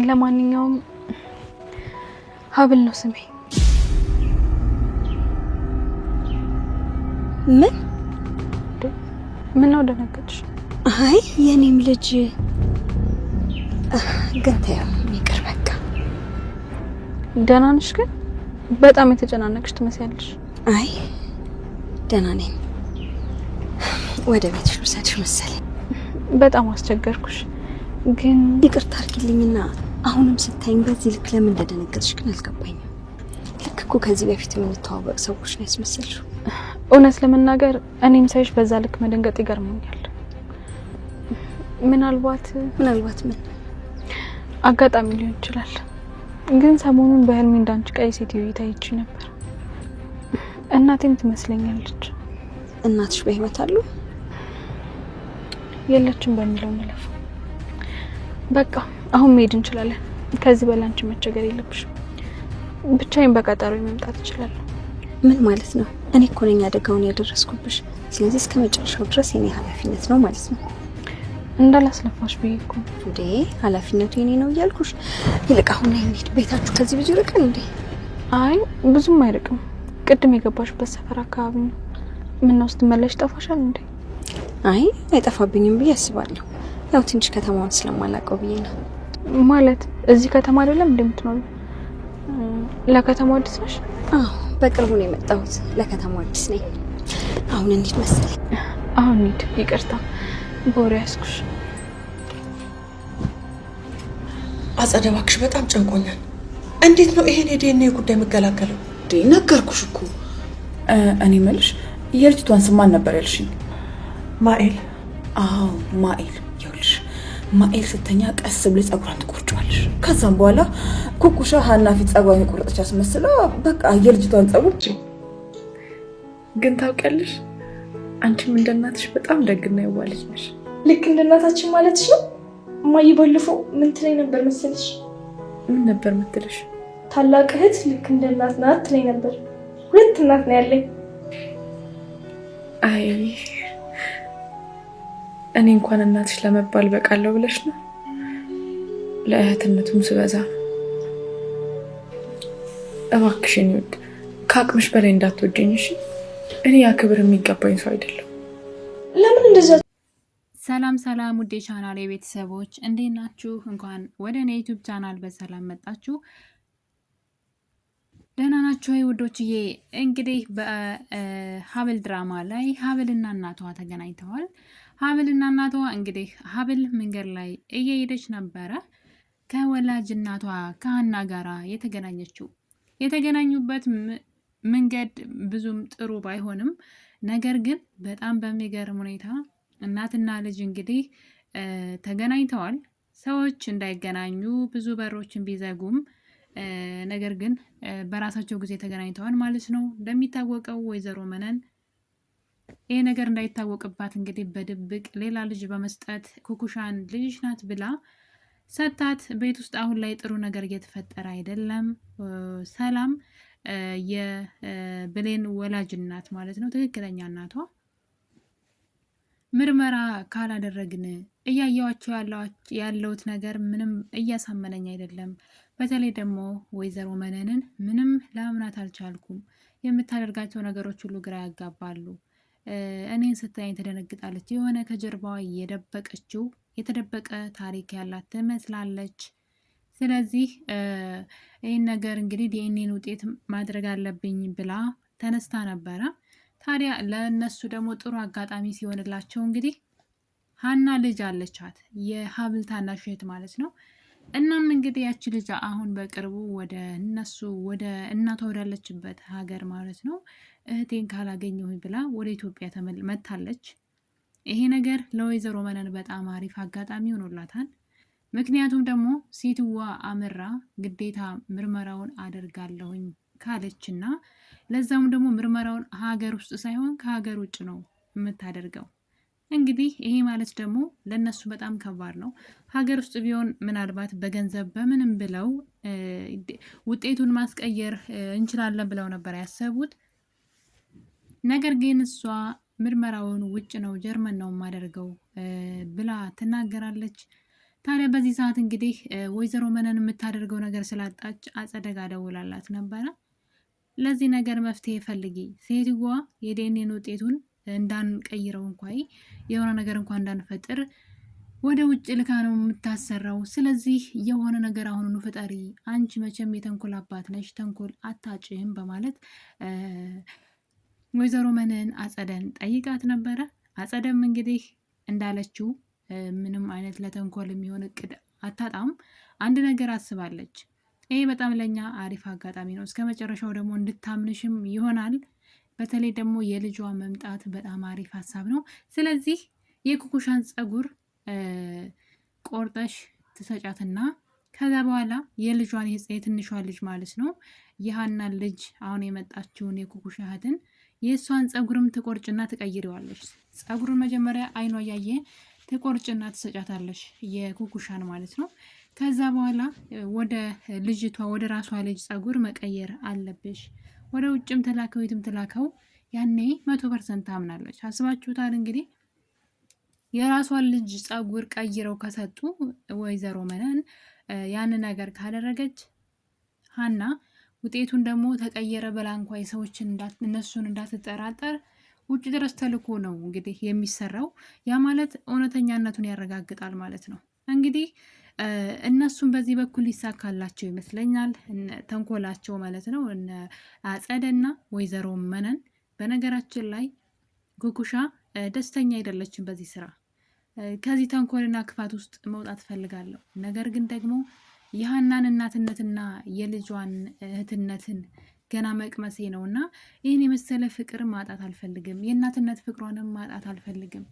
ለማንኛውም ሀብል ነው ስሜ። ምን ነው ደነገጥሽ? አይ የኔም ልጅ ግን ተይው ይቅር በቃ። ደህና ነሽ? ግን በጣም የተጨናነቅሽ ትመስያለሽ። አይ ደህና ነኝ። ወደ ቤትሽ ልውሰድሽ መሰለኝ። በጣም አስቸገርኩሽ ግን ይቅርታ አድርጊልኝና አሁንም ስታይኝ በዚህ ልክ ለምን እንደደነገጥሽ ግን አልገባኝም። ልክ እኮ ከዚህ በፊት የምንተዋወቅ ሰዎች ነው ያስመሰልሽው። እውነት ለመናገር እኔም ሳይሽ በዛ ልክ መደንገጥ ይገርመኛል። ምናልባት ምን አጋጣሚ ሊሆን ይችላል። ግን ሰሞኑን በህልሜ እንዳንቺ ቀይ ሴትዮ ታይቼ ነበር። እናቴም ትመስለኛለች። እናትሽ በህይወት አሉ? የለችም በሚለው እንለፍ። በቃ አሁን መሄድ እንችላለን። ከዚህ በላይ አንቺ መቸገር የለብሽም። ብቻዬን በቀጠሮ መምጣት እችላለሁ። ምን ማለት ነው? እኔ እኮ ነኝ አደጋውን ያደረስኩብሽ። ስለዚህ እስከ መጨረሻው ድረስ የኔ ኃላፊነት ነው ማለት ነው። እንዳላስለፋሽ ብዬ እኮ እንዴ ኃላፊነቱ የኔ ነው እያልኩሽ። ይልቅ አሁን ላይ እንሂድ። ቤታችሁ ከዚህ ብዙ ይርቃል እንዴ? አይ ብዙም አይርቅም። ቅድም የገባሽበት ሰፈር አካባቢ ነው። ምን ነው ስትመለሽ ጠፋሻል እንዴ? አይ አይጠፋብኝም ብዬ አስባለሁ። ያው ትንሽ ከተማውን ስለማላውቀው ብዬ ነው። ማለት እዚህ ከተማ አይደለም እንደምትኖር? ለከተማው አዲስ ነሽ? አዎ በቅርቡ ነው የመጣሁት። ለከተማው አዲስ ነኝ። አሁን እንሂድ መሰለኝ። አሁን እንሂድ። ይቅርታ ቦሬ ያስኩሽ። አጸደ እባክሽ በጣም ጨንቆኛል። እንዴት ነው ይሄን የዲኤንኤ ጉዳይ መገላገለው? ነገርኩሽ እኮ። እኔ መልሽ የልጅቷን ስም ማን ነበር ያልሽኝ? ማኤል። አዎ ማኤል። ይኸውልሽ ማኤል ስተኛ ቀስ ብለ ጸጉሯን ትቆርጫለሽ። ከዛም በኋላ ኩኩሻ ሀና ፊት ጸጉሯን የቆረጠች አስመስላ በቃ የልጅቷን ጸጉር። ግን ታውቂያለሽ አንቺም እንደናትሽ በጣም ደግና የዋለች ነሽ። ልክ እንደናታችን ማለትሽ ነው? እማዬ ባለፈው ምን ትለኝ ነበር መሰለሽ? ምን ነበር የምትልሽ? ታላቅ እህት ልክ እንደናት ናት ትለኝ ነበር። ሁለት እናት ነው ያለኝ። አይ እኔ እንኳን እናትሽ ለመባል በቃለሁ ብለሽ ነው? ለእህትነቱም ስበዛ። እባክሽን ይወድ ከአቅምሽ በላይ እንዳትወጂኝ እሺ? እኔ ያ ክብር የሚገባኝ ሰው አይደለም። ለምን እንደዛ? ሰላም ሰላም ውዴ ቻናል የቤተሰቦች እንዴት ናችሁ? እንኳን ወደ እኔ ዩቲዩብ ቻናል በሰላም መጣችሁ። ደህና ናችሁ ወይ ውዶችዬ? እንግዲህ በሀብል ድራማ ላይ ሀብልና እናቷ ተገናኝተዋል። ሀብልና እናቷ እንግዲህ ሀብል መንገድ ላይ እየሄደች ነበረ ከወላጅ እናቷ ከሀና ጋራ የተገናኙበት መንገድ ብዙም ጥሩ ባይሆንም ነገር ግን በጣም በሚገርም ሁኔታ እናትና ልጅ እንግዲህ ተገናኝተዋል። ሰዎች እንዳይገናኙ ብዙ በሮችን ቢዘጉም ነገር ግን በራሳቸው ጊዜ ተገናኝተዋል ማለት ነው። እንደሚታወቀው ወይዘሮ መነን ይሄ ነገር እንዳይታወቅባት እንግዲህ በድብቅ ሌላ ልጅ በመስጠት ኩኩሻን ልጅሽ ናት ብላ ሰታት። ቤት ውስጥ አሁን ላይ ጥሩ ነገር እየተፈጠረ አይደለም። ሰላም የብሌን ወላጅ እናት ማለት ነው፣ ትክክለኛ እናቷ ምርመራ ካላደረግን እያየዋቸው ያለውት ነገር ምንም እያሳመነኝ አይደለም። በተለይ ደግሞ ወይዘሮ መነንን ምንም ላምናት አልቻልኩም። የምታደርጋቸው ነገሮች ሁሉ ግራ ያጋባሉ። እኔን ስታየኝ ትደነግጣለች። የሆነ ከጀርባዋ የተደበቀ ታሪክ ያላት ትመስላለች። ስለዚህ ይህን ነገር እንግዲህ ዲኤንኤን ውጤት ማድረግ አለብኝ ብላ ተነስታ ነበረ። ታዲያ ለእነሱ ደግሞ ጥሩ አጋጣሚ ሲሆንላቸው እንግዲህ ሀና ልጅ አለቻት፣ የሀብል ታናሽ እህት ማለት ነው። እናም እንግዲህ ያቺ ልጅ አሁን በቅርቡ ወደ እናቷ ወዳለችበት ሀገር ማለት ነው እህቴን ካላገኘሁኝ ብላ ወደ ኢትዮጵያ መታለች። ይሄ ነገር ለወይዘሮ መነን በጣም አሪፍ አጋጣሚ ሆኖላታል። ምክንያቱም ደግሞ ሴትዋ አምራ ግዴታ ምርመራውን አደርጋለሁኝ ካለችና ለዛም ደግሞ ምርመራውን ሀገር ውስጥ ሳይሆን ከሀገር ውጭ ነው የምታደርገው። እንግዲህ ይሄ ማለት ደግሞ ለነሱ በጣም ከባድ ነው። ሀገር ውስጥ ቢሆን ምናልባት በገንዘብ በምንም ብለው ውጤቱን ማስቀየር እንችላለን ብለው ነበር ያሰቡት። ነገር ግን እሷ ምርመራውን ውጭ ነው ጀርመን ነው የማደርገው ብላ ትናገራለች። ታዲያ በዚህ ሰዓት እንግዲህ ወይዘሮ መነን የምታደርገው ነገር ስላጣች አጸደ ጋ ደውላላት ነበረ። ለዚህ ነገር መፍትሄ ፈልጊ፣ ሴትዋ የዲኤንኤ ውጤቱን እንዳንቀይረው እንኳን የሆነ ነገር እንኳን እንዳንፈጥር ወደ ውጭ ልካ ነው የምታሰራው። ስለዚህ የሆነ ነገር አሁኑኑ ፍጠሪ፣ አንቺ መቼም የተንኮል አባት ነሽ፣ ተንኮል አታጭም በማለት ወይዘሮ መነን አጸደን ጠይቃት ነበረ። አጸደም እንግዲህ እንዳለችው ምንም አይነት ለተንኮል የሚሆን እቅድ አታጣም። አንድ ነገር አስባለች። ይሄ በጣም ለኛ አሪፍ አጋጣሚ ነው። እስከ መጨረሻው ደግሞ እንድታምንሽም ይሆናል። በተለይ ደግሞ የልጇ መምጣት በጣም አሪፍ ሀሳብ ነው። ስለዚህ የኩኩሻን ፀጉር ቆርጠሽ ትሰጫትና ከዛ በኋላ የልጇን የትንሿን ልጅ ማለት ነው የሀናን ልጅ አሁን የመጣችውን የኩኩሻ እህትን የእሷን ፀጉርም ትቆርጭና ትቀይረዋለች። ፀጉሩን መጀመሪያ አይኗ እያየ ትቆርጭና ትሰጫታለች የኩኩሻን ማለት ነው። ከዛ በኋላ ወደ ልጅቷ ወደ ራሷ ልጅ ፀጉር መቀየር አለብሽ። ወደ ውጭም ትላከው የትም ትላከው ያኔ 100% ታምናለች። አስባችሁታል እንግዲህ የራሷን ልጅ ፀጉር ቀይረው ከሰጡ ወይዘሮ መነን ያን ነገር ካደረገች ሀና ውጤቱን ደግሞ ተቀየረ ብላ እንኳ የሰዎችን እነሱን እንዳትጠራጠር ውጭ ድረስ ተልኮ ነው እንግዲህ የሚሰራው። ያ ማለት እውነተኛነቱን ያረጋግጣል ማለት ነው። እንግዲህ እነሱም በዚህ በኩል ይሳካላቸው ይመስለኛል፣ ተንኮላቸው ማለት ነው። እነ አጸደና ወይዘሮ መነን በነገራችን ላይ ኩኩሻ ደስተኛ አይደለችም በዚህ ስራ። ከዚህ ተንኮልና ክፋት ውስጥ መውጣት ፈልጋለሁ፣ ነገር ግን ደግሞ የሀናን እናትነትና የልጇን እህትነትን ገና መቅመሴ ነው እና ይህን የመሰለ ፍቅር ማጣት አልፈልግም፣ የእናትነት ፍቅሯንም ማጣት አልፈልግም።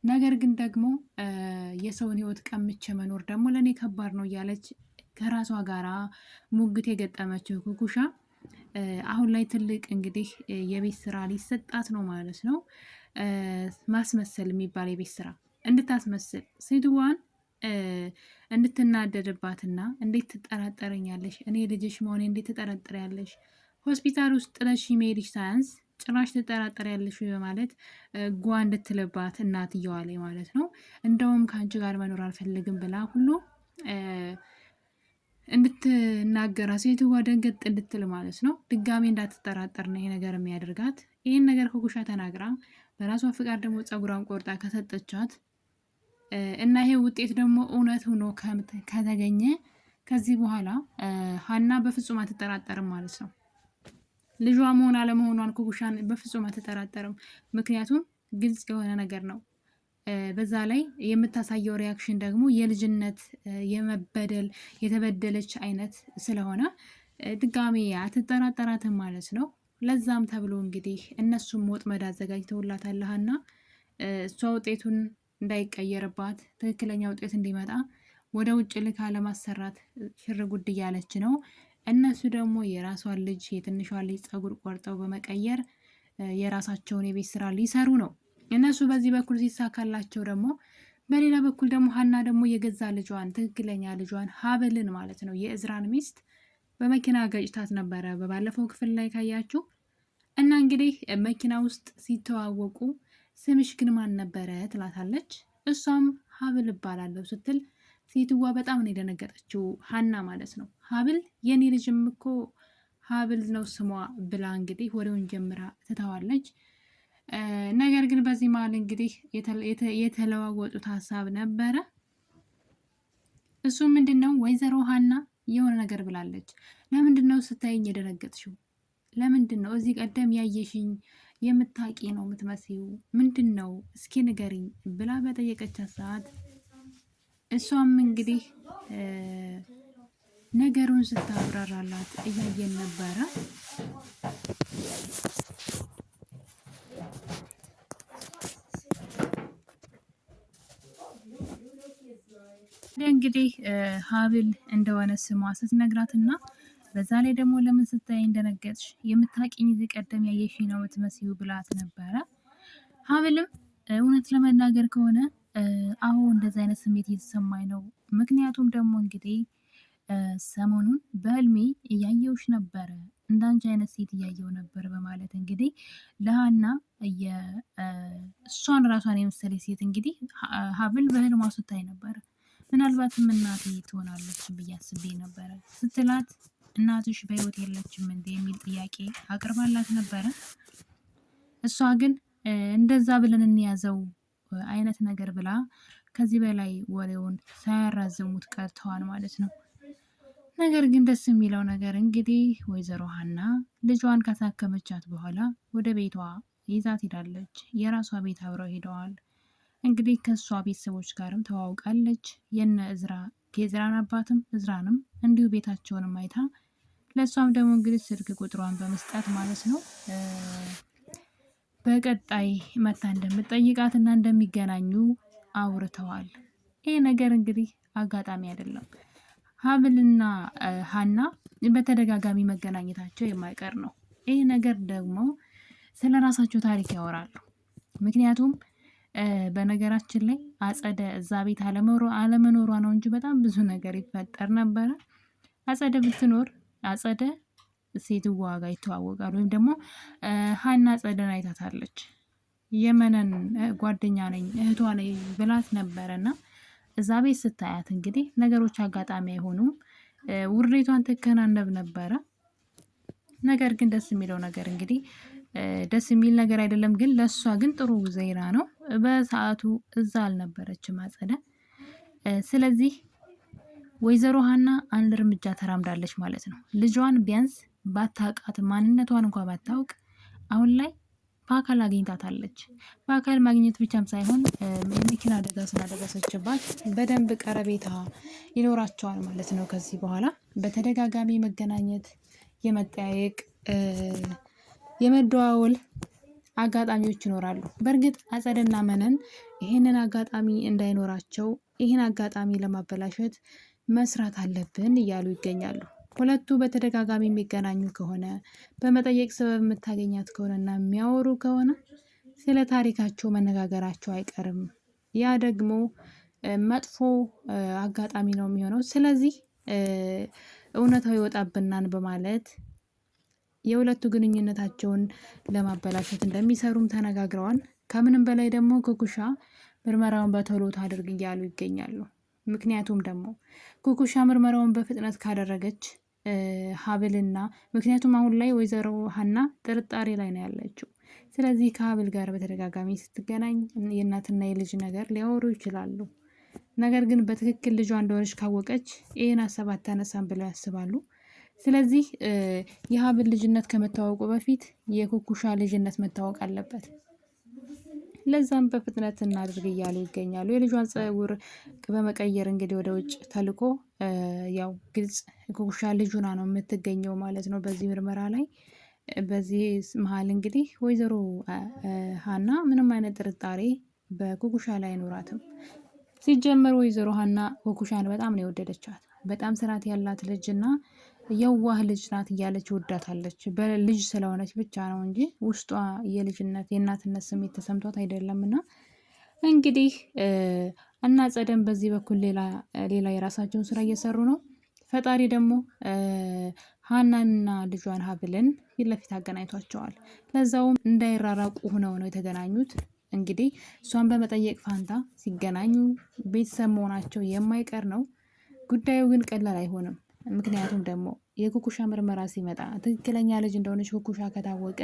ነገር ግን ደግሞ የሰውን ህይወት ቀምቼ መኖር ደግሞ ለእኔ ከባድ ነው እያለች ከራሷ ጋራ ሙግት የገጠመችው ኩኩሻ አሁን ላይ ትልቅ እንግዲህ የቤት ስራ ሊሰጣት ነው ማለት ነው። ማስመሰል የሚባል የቤት ስራ እንድታስመስል ሴትዋን እንድትናደድባትና እንዴት ትጠራጠረኛለሽ? እኔ ልጅሽ መሆኔ እንዴት ትጠረጥሪያለሽ? ሆስፒታል ውስጥ ጥለሽ መሄድሽ ሳያንስ ጭራሽ ትጠራጠሪያለሽ በማለት ጓ እንድትልባት እናትየዋ ላይ ማለት ነው። እንደውም ከአንቺ ጋር መኖር አልፈልግም ብላ ሁሉ እንድትናገራ ሴትዋ ደንገጥ እንድትል ማለት ነው። ድጋሜ እንዳትጠራጠር ነው ይሄ ነገር የሚያደርጋት። ይህን ነገር ኩኩሻ ተናግራ በራሷ ፍቃድ ደግሞ ፀጉሯን ቆርጣ ከሰጠቻት እና ይሄ ውጤት ደግሞ እውነት ሆኖ ከተገኘ ከዚህ በኋላ ሀና በፍጹም አትጠራጠርም ማለት ነው። ልጇ መሆን አለመሆኗን ኩኩሻን በፍጹም አትጠራጠርም። ምክንያቱም ግልጽ የሆነ ነገር ነው። በዛ ላይ የምታሳየው ሪያክሽን ደግሞ የልጅነት የመበደል የተበደለች አይነት ስለሆነ ድጋሜ አትጠራጠራትም ማለት ነው። ለዛም ተብሎ እንግዲህ እነሱም ወጥመድ አዘጋጅተውላታል ሀና እሷ ውጤቱን እንዳይቀየርባት ትክክለኛ ውጤት እንዲመጣ ወደ ውጭ ልካ ለማሰራት ሽር ጉድ እያለች ነው። እነሱ ደግሞ የራሷን ልጅ የትንሿን ልጅ ፀጉር ቆርጠው በመቀየር የራሳቸውን የቤት ስራ ሊሰሩ ነው። እነሱ በዚህ በኩል ሲሳካላቸው ደግሞ በሌላ በኩል ደግሞ ሀና ደግሞ የገዛ ልጇን ትክክለኛ ልጇን ሀብልን ማለት ነው የእዝራን ሚስት በመኪና ገጭታት ነበረ በባለፈው ክፍል ላይ ካያችሁ እና እንግዲህ መኪና ውስጥ ሲተዋወቁ ስምሽ ግን ማን ነበረ ትላታለች። እሷም ሀብል እባላለሁ ስትል ሴትዋ በጣም ነው የደነገጠችው ሀና ማለት ነው። ሀብል የኔ ልጅም እኮ ሀብል ነው ስሟ ብላ እንግዲህ ወሬውን ጀምራ ትተዋለች። ነገር ግን በዚህ መሀል እንግዲህ የተለዋወጡት ሀሳብ ነበረ። እሱ ምንድን ነው ወይዘሮ ሀና የሆነ ነገር ብላለች። ለምንድን ነው ስታይኝ የደነገጥሽው? ለምንድን ነው እዚህ ቀደም ያየሽኝ የምታቂ ነው የምትመስዩ? ምንድን ነው እስኪ ንገሪኝ ብላ በጠየቀቻት ሰዓት እሷም እንግዲህ ነገሩን ስታብራራላት እያየን ነበረ። እንግዲህ ሀብል እንደሆነ ስሟ ስትነግራትና በዛ ላይ ደግሞ ለምን ስታይ እንደነገጥሽ የምታቂኝ እዚህ ቀደም ያየሽ ነው የምትመስዩ ብላት ነበረ። ሀብልም እውነት ለመናገር ከሆነ አሁ እንደዚ አይነት ስሜት እየተሰማኝ ነው። ምክንያቱም ደግሞ እንግዲህ ሰሞኑን በህልሜ እያየውሽ ነበረ፣ እንዳንቺ አይነት ሴት እያየው ነበር በማለት እንግዲህ ለሀና እሷን ራሷን የመሰለች ሴት እንግዲህ ሀብል በህልሟ ስታይ ነበረ። ምናልባትም እናቴ ትሆናለች ብዬ አስቤ ነበረ ስትላት እናትሽ በህይወት የለችም እንዴ የሚል ጥያቄ አቅርባላት ነበረ። እሷ ግን እንደዛ ብለን እንያዘው አይነት ነገር ብላ ከዚህ በላይ ወሬውን ሳያራዝሙት ቀርተዋል ማለት ነው። ነገር ግን ደስ የሚለው ነገር እንግዲህ ወይዘሮ ሀና ልጇን ካሳከመቻት በኋላ ወደ ቤቷ ይዛት ሄዳለች። የራሷ ቤት አብረው ሄደዋል። እንግዲህ ከእሷ ቤተሰቦች ጋርም ተዋውቃለች። የነ የእዝራን አባትም እዝራንም እንዲሁ ቤታቸውንም አይታ ለእሷም ደግሞ እንግዲህ ስልክ ቁጥሯን በመስጠት ማለት ነው በቀጣይ መታ እንደምትጠይቃት እና እንደሚገናኙ አውርተዋል። ይህ ነገር እንግዲህ አጋጣሚ አይደለም። ሀብልና ሀና በተደጋጋሚ መገናኘታቸው የማይቀር ነው። ይህ ነገር ደግሞ ስለ ራሳቸው ታሪክ ያወራሉ። ምክንያቱም በነገራችን ላይ አጸደ እዛ ቤት አለመኖሯ ነው እንጂ በጣም ብዙ ነገር ይፈጠር ነበረ። አጸደ ብትኖር አጸደ ሴትዋ ጋር ይተዋወቃሉ። ወይም ደግሞ ሀና አጸደን አይታታለች። የመነን ጓደኛ ነኝ እህቷ ነኝ ብላት ነበረና እዛ ቤት ስታያት እንግዲህ ነገሮች አጋጣሚ አይሆኑም። ውርዴቷን ትከናነብ ነበረ። ነገር ግን ደስ የሚለው ነገር እንግዲህ ደስ የሚል ነገር አይደለም፣ ግን ለእሷ ግን ጥሩ ዜና ነው። በሰዓቱ እዛ አልነበረችም አጸደ። ስለዚህ ወይዘሮ ሀና አንድ እርምጃ ተራምዳለች ማለት ነው። ልጇን ቢያንስ ባታውቃት ማንነቷን እንኳን ባታውቅ አሁን ላይ በአካል አግኝታታለች። በአካል ማግኘት ብቻም ሳይሆን የመኪና አደጋ ስላደረሰችባት በደንብ ቀረቤታ ይኖራቸዋል ማለት ነው። ከዚህ በኋላ በተደጋጋሚ መገናኘት፣ የመጠያየቅ፣ የመደዋወል አጋጣሚዎች ይኖራሉ። በእርግጥ አጸደና መነን ይህንን አጋጣሚ እንዳይኖራቸው ይህን አጋጣሚ ለማበላሸት መስራት አለብን እያሉ ይገኛሉ። ሁለቱ በተደጋጋሚ የሚገናኙ ከሆነ በመጠየቅ ሰበብ የምታገኛት ከሆነና የሚያወሩ ከሆነ ስለ ታሪካቸው መነጋገራቸው አይቀርም። ያ ደግሞ መጥፎ አጋጣሚ ነው የሚሆነው። ስለዚህ እውነታው ይወጣብናል በማለት የሁለቱ ግንኙነታቸውን ለማበላሸት እንደሚሰሩም ተነጋግረዋል። ከምንም በላይ ደግሞ ኩኩሻ ምርመራውን በቶሎ ታድርግ እያሉ ይገኛሉ። ምክንያቱም ደግሞ ኩኩሻ ምርመራውን በፍጥነት ካደረገች ሀብልና ምክንያቱም አሁን ላይ ወይዘሮ ሀና ጥርጣሬ ላይ ነው ያለችው። ስለዚህ ከሀብል ጋር በተደጋጋሚ ስትገናኝ የእናትና የልጅ ነገር ሊያወሩ ይችላሉ። ነገር ግን በትክክል ልጇ እንደሆነች ካወቀች ይህን ሀሳብ አታነሳም ብለው ያስባሉ። ስለዚህ የሀብል ልጅነት ከመታወቁ በፊት የኩኩሻ ልጅነት መታወቅ አለበት። ለዛም በፍጥነት እናድርግ እያሉ ይገኛሉ። የልጇን ፀጉር በመቀየር እንግዲህ ወደ ውጭ ተልኮ ያው ግልጽ ኩኩሻ ልጁና ነው የምትገኘው ማለት ነው በዚህ ምርመራ ላይ። በዚህ መሀል እንግዲህ ወይዘሮ ሀና ምንም አይነት ጥርጣሬ በኩኩሻ ላይ አይኖራትም። ሲጀመር ወይዘሮ ሀና ኩኩሻን በጣም ነው የወደደቻት። በጣም ስርዓት ያላት ልጅና የዋህ ልጅ ናት እያለች ወዳታለች። በልጅ ስለሆነች ብቻ ነው እንጂ ውስጧ የልጅነት የእናትነት ስሜት ተሰምቷት አይደለምና እንግዲህ እና ጸደም በዚህ በኩል ሌላ የራሳቸውን ስራ እየሰሩ ነው። ፈጣሪ ደግሞ ሀናንና ልጇን ሀብልን ፊት ለፊት አገናኝቷቸዋል። ለዛውም እንዳይራራቁ ሆነው ነው የተገናኙት። እንግዲህ እሷን በመጠየቅ ፋንታ ሲገናኙ ቤተሰብ መሆናቸው የማይቀር ነው። ጉዳዩ ግን ቀላል አይሆንም። ምክንያቱም ደግሞ የኩኩሻ ምርመራ ሲመጣ ትክክለኛ ልጅ እንደሆነች ኩኩሻ ከታወቀ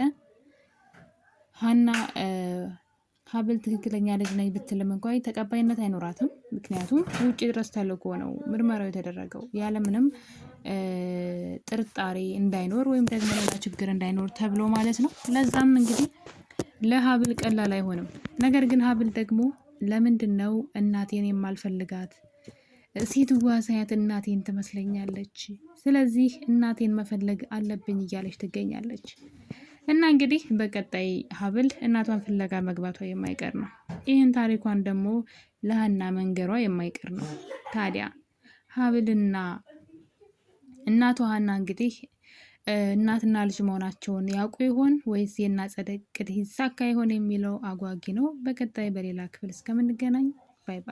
ሀና ሀብል ትክክለኛ ልጅ ነኝ ብትልም እንኳን ተቀባይነት አይኖራትም። ምክንያቱም ውጭ ድረስ ተልኮ ነው ምርመራው የተደረገው ያለምንም ጥርጣሬ እንዳይኖር ወይም ደግሞ ሌላ ችግር እንዳይኖር ተብሎ ማለት ነው። ለዛም እንግዲህ ለሀብል ቀላል አይሆንም። ነገር ግን ሀብል ደግሞ ለምንድን ነው እናቴን የማልፈልጋት? ሴትዋ ሳያት እናቴን ትመስለኛለች። ስለዚህ እናቴን መፈለግ አለብኝ እያለች ትገኛለች። እና እንግዲህ በቀጣይ ሀብል እናቷን ፍለጋ መግባቷ የማይቀር ነው። ይህን ታሪኳን ደግሞ ለሀና መንገሯ የማይቀር ነው። ታዲያ ሀብልና እናቷ ሀና እንግዲህ እናትና ልጅ መሆናቸውን ያውቁ ይሆን ወይስ የአጸደ እቅድ ይሳካ ይሆን የሚለው አጓጊ ነው። በቀጣይ በሌላ ክፍል እስከምንገናኝ ባይ ባይ።